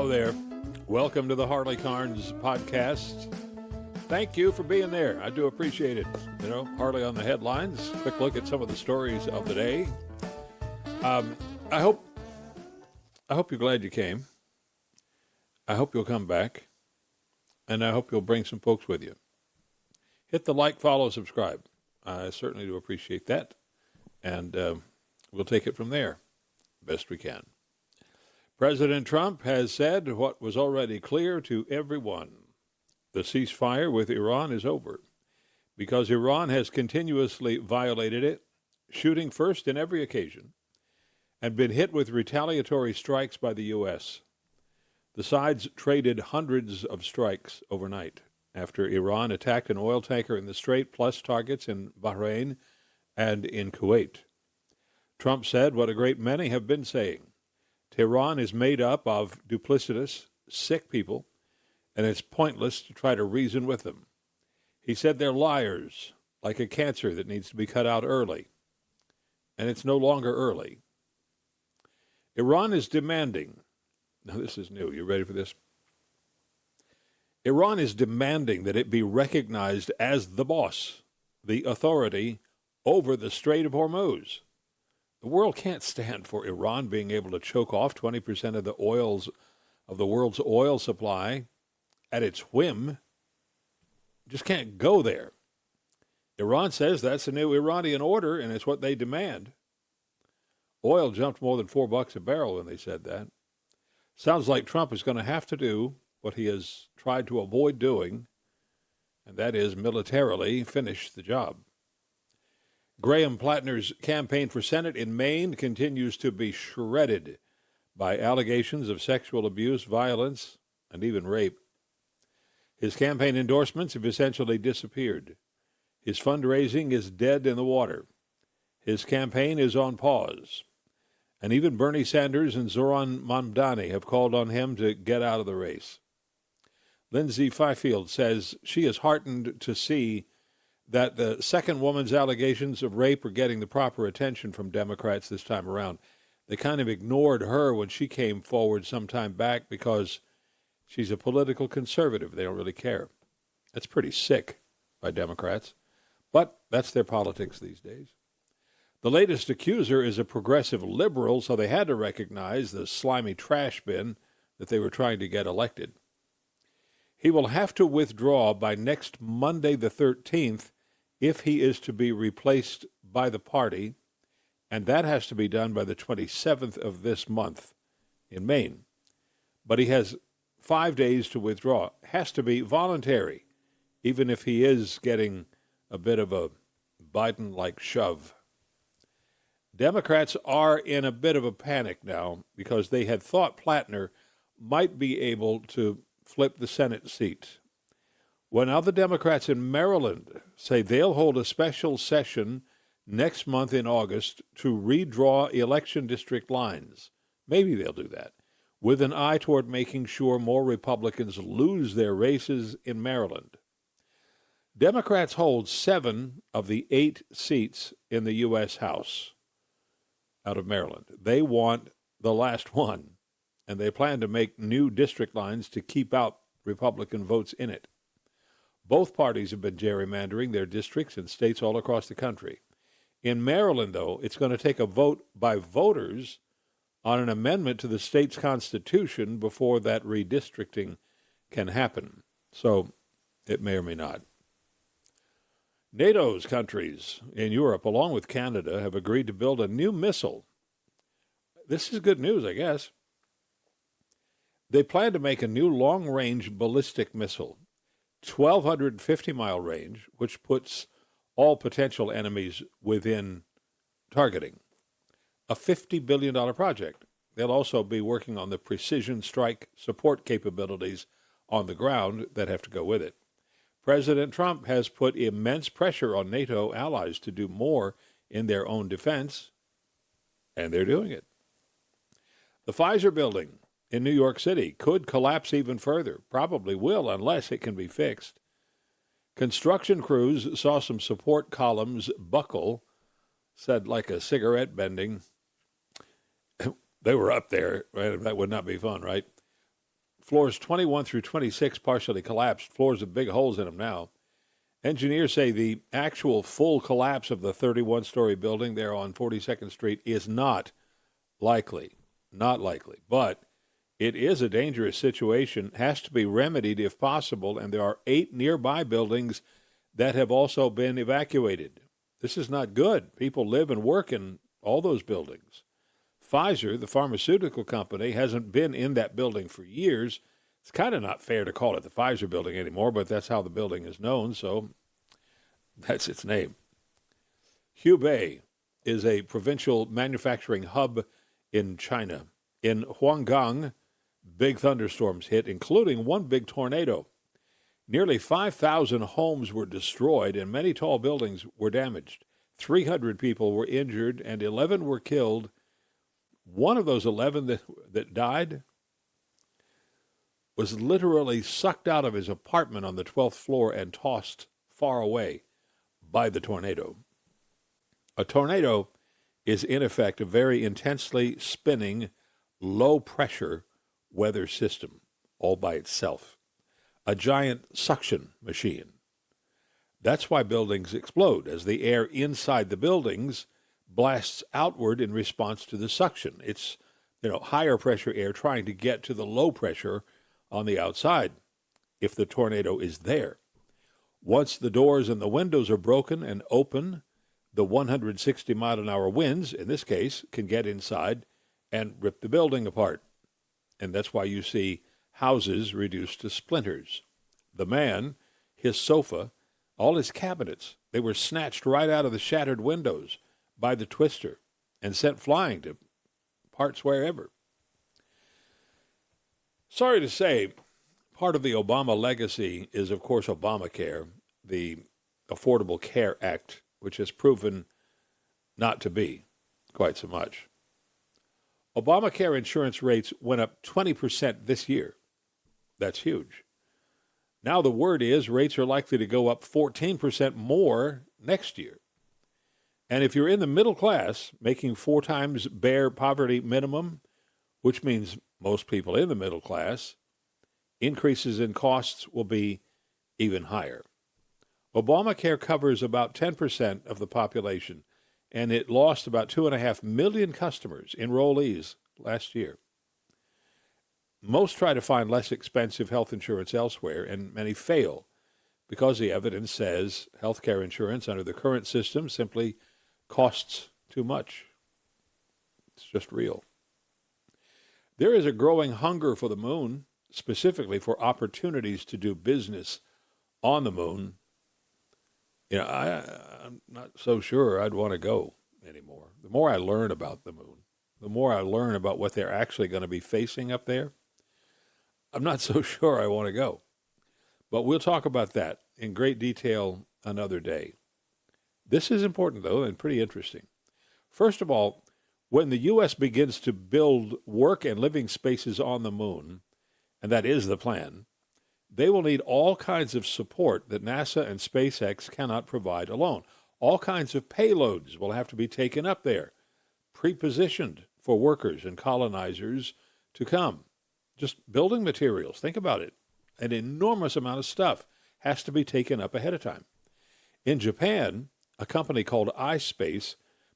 there. Welcome to the Harley Carnes podcast. Thank you for being there. I do appreciate it. You know, Harley on the headlines. Quick look at some of the stories of the day. I hope you're glad you came. I hope you'll come back. And I hope you'll bring some folks with you. Hit the like, follow, subscribe. I certainly do appreciate that. And we'll take it from there best we can. President Trump has said what was already clear to everyone. The ceasefire with Iran is over because Iran has continuously violated it, shooting first in every occasion, and been hit with retaliatory strikes by the U.S. The sides traded hundreds of strikes overnight after Iran attacked an oil tanker in the Strait, plus targets in Bahrain and in Kuwait. Trump said what a great many have been saying. Tehran is made up of duplicitous, sick people, and it's pointless to try to reason with them. He said they're liars, like a cancer that needs to be cut out early. And it's no longer early. Iran is demanding, now this is new, you ready for this? Iran is demanding that it be recognized as the boss, the authority over the Strait of Hormuz. The world can't stand for Iran being able to choke off 20% of the world's oil supply at its whim. Just can't go there. Iran says that's the new Iranian order, and it's what they demand. Oil jumped more than $4 a barrel when they said that. Sounds like Trump is going to have to do what he has tried to avoid doing, and that is militarily finish the job. Platner's campaign for Senate in Maine continues to be shredded by allegations of sexual abuse, violence, and even rape. His campaign endorsements have essentially disappeared. His fundraising is dead in the water. His campaign is on pause. And even Bernie Sanders and Zoran Mamdani have called on him to get out of the race. Lindsay Fifield says she is heartened to see that the second woman's allegations of rape are getting the proper attention from Democrats this time around. They kind of ignored her when she came forward some time back because she's a political conservative. They don't really care. That's pretty sick by Democrats, but that's their politics these days. The latest accuser is a progressive liberal, so they had to recognize the slimy trash bin that they were trying to get elected. He will have to withdraw by next Monday the 13th if he is to be replaced by the party, and that has to be done by the 27th of this month in Maine. But he has 5 days to withdraw. Has to be voluntary, even if he is getting a bit of a Biden-like shove. Democrats are in a bit of a panic now because they had thought Platner might be able to flip the Senate seat. Well, now the Democrats in Maryland say they'll hold a special session next month in August to redraw election district lines. Maybe they'll do that, with an eye toward making sure more Republicans lose their races in Maryland. Democrats hold 7 of the 8 seats in the U.S. House out of Maryland. They want the last one, and they plan to make new district lines to keep out Republican votes in it. Both parties have been gerrymandering their districts in states all across the country. In Maryland, though, it's going to take a vote by voters on an amendment to the state's constitution before that redistricting can happen. So it may or may not. NATO's countries in Europe, along with Canada, have agreed to build a new missile. This is good news, I guess. They plan to make a new long-range ballistic missile, 1,250-mile range, which puts all potential enemies within targeting. A $50 billion project. They'll also be working on the precision strike support capabilities on the ground that have to go with it. President Trump has put immense pressure on NATO allies to do more in their own defense, and they're doing it. The Pfizer building in New York City could collapse even further, probably will unless it can be fixed. Construction crews saw some support columns buckle, said like a cigarette bending. They were up there, right? That would not be fun, right? Floors 21 through 26 partially collapsed. Floors with big holes in them now. Engineers say the actual full collapse of the 31-story building there on 42nd Street is not likely. Not likely. But it is a dangerous situation, has to be remedied if possible, and there are 8 nearby buildings that have also been evacuated. This is not good. People live and work in all those buildings. Pfizer, the pharmaceutical company, hasn't been in that building for years. It's kind of not fair to call it the Pfizer building anymore, but that's how the building is known, so that's its name. Hubei is a provincial manufacturing hub in China. In Huanggang, big thunderstorms hit, including one big tornado. Nearly 5,000 homes were destroyed and many tall buildings were damaged. 300 people were injured and 11 were killed. One of those 11 that died was literally sucked out of his apartment on the 12th floor and tossed far away by the tornado. A tornado is, in effect, a very intensely spinning, low-pressure weather system all by itself. A giant suction machine. That's why buildings explode, as the air inside the buildings blasts outward in response to the suction. It's, higher pressure air trying to get to the low pressure on the outside if the tornado is there. Once the doors and the windows are broken and open, the 160-mile-an-hour winds, in this case, can get inside and rip the building apart. And that's why you see houses reduced to splinters. The man, his sofa, all his cabinets, they were snatched right out of the shattered windows by the twister and sent flying to parts wherever. Sorry to say, part of the Obama legacy is, of course, Obamacare, the Affordable Care Act, which has proven not to be quite so much. Obamacare insurance rates went up 20% this year. That's huge. Now the word is rates are likely to go up 14% more next year. And if you're in the middle class, making 4 times bare poverty minimum, which means most people in the middle class, increases in costs will be even higher. Obamacare covers about 10% of the population, and it lost about 2.5 million customers, enrollees, last year. Most try to find less expensive health insurance elsewhere, and many fail because the evidence says health care insurance under the current system simply costs too much. It's just real. There is a growing hunger for the moon, specifically for opportunities to do business on the moon. I'm not so sure I'd want to go anymore. The more I learn about the moon, the more I learn about what they're actually going to be facing up there, I'm not so sure I want to go. But we'll talk about that in great detail another day. This is important, though, and pretty interesting. First of all, when the U.S. begins to build work and living spaces on the moon, and that is the plan, they will need all kinds of support that NASA and SpaceX cannot provide alone. All kinds of payloads will have to be taken up there, pre-positioned for workers and colonizers to come. Just building materials, think about it. An enormous amount of stuff has to be taken up ahead of time. In Japan, a company called iSpace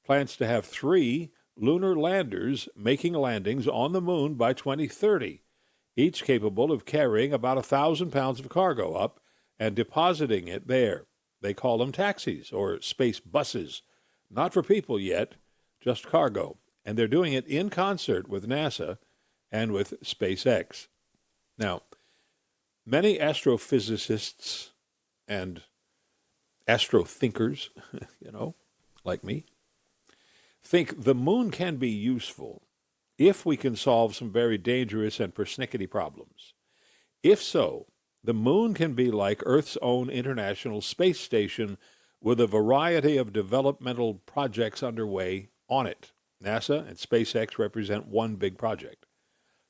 plans to have 3 lunar landers making landings on the moon by 2030, each capable of carrying about 1,000 pounds of cargo up and depositing it there. They call them taxis or space buses. Not for people yet, just cargo. And they're doing it in concert with NASA and with SpaceX. Now, many astrophysicists and astrothinkers, like me, think the moon can be useful if we can solve some very dangerous and persnickety problems. If so, the moon can be like Earth's own International Space Station with a variety of developmental projects underway on it. NASA and SpaceX represent one big project.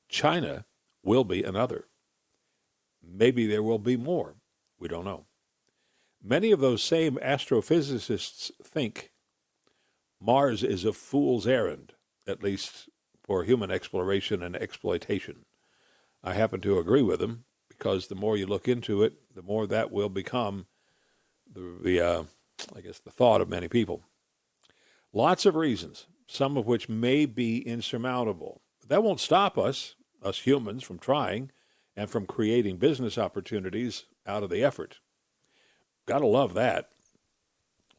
China will be another. Maybe there will be more. We don't know. Many of those same astrophysicists think Mars is a fool's errand, at least for human exploration and exploitation. I happen to agree with him because the more you look into it, the more that will become the thought of many people. Lots of reasons, some of which may be insurmountable. That won't stop us humans, from trying and from creating business opportunities out of the effort. Gotta love that.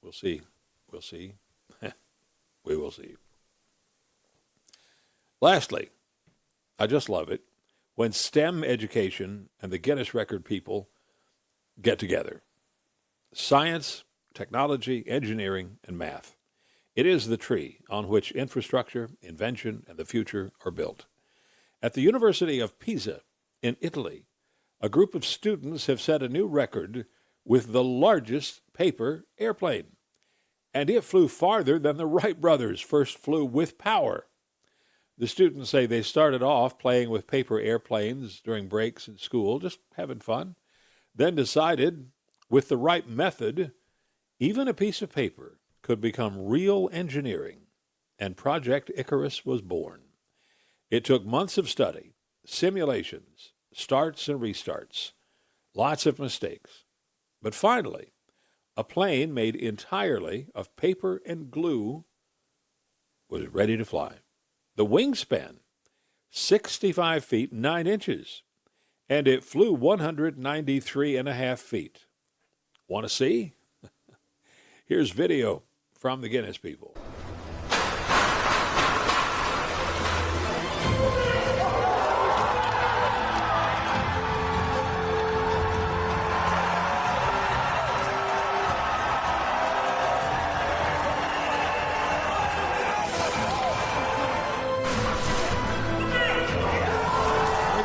We'll see. We'll see. We will see. Lastly, I just love it when STEM education and the Guinness Record people get together. Science, technology, engineering, and math. It is the tree on which infrastructure, invention, and the future are built. At the University of Pisa in Italy, a group of students have set a new record with the largest paper airplane. And it flew farther than the Wright brothers first flew with power. The students say they started off playing with paper airplanes during breaks in school, just having fun, then decided with the right method, even a piece of paper could become real engineering, and Project Icarus was born. It took months of study, simulations, starts and restarts, lots of mistakes. But finally, a plane made entirely of paper and glue was ready to fly. The wingspan, 65 feet 9 inches, and it flew 193 and a half feet. Want to see? Here's video from the Guinness people.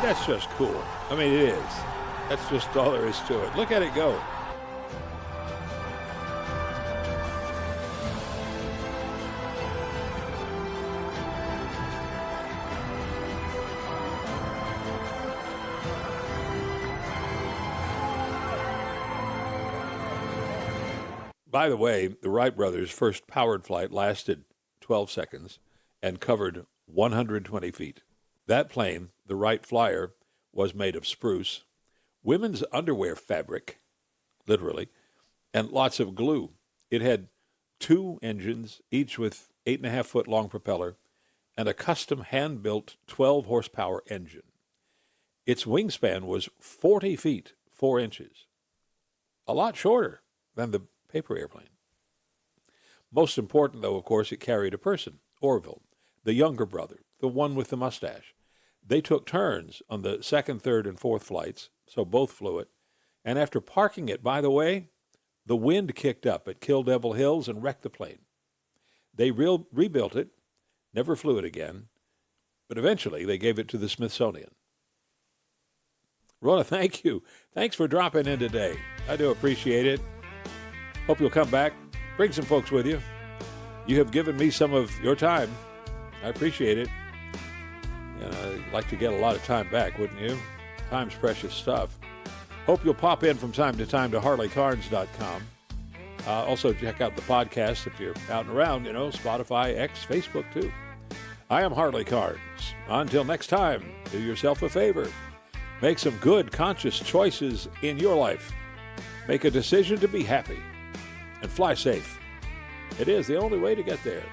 That's just cool. I mean, it is. That's just all there is to it. Look at it go. By the way, the Wright brothers' first powered flight lasted 12 seconds and covered 120 feet. That plane, the Wright Flyer, was made of spruce, women's underwear fabric, literally, and lots of glue. It had 2 engines, each with 8.5-foot long propeller, and a custom hand-built 12-horsepower engine. Its wingspan was 40 feet, 4 inches, a lot shorter than the paper airplane. Most important, though, of course, it carried a person, Orville, the younger brother, the one with the mustache. They took turns on the second, third, and fourth flights, so both flew it. And after parking it, by the way, the wind kicked up at Kill Devil Hills and wrecked the plane. They rebuilt it, never flew it again, but eventually they gave it to the Smithsonian. Rhoda, thank you. Thanks for dropping in today. I do appreciate it. Hope you'll come back. Bring some folks with you. You have given me some of your time. I appreciate it. And I'd like to get a lot of time back, wouldn't you? Time's precious stuff. Hope you'll pop in from time to time to HarleyCarnes.com. Also, check out the podcast if you're out and around, Spotify, X, Facebook, too. I am Harley Carnes. Until next time, do yourself a favor. Make some good, conscious choices in your life. Make a decision to be happy. And fly safe. It is the only way to get there.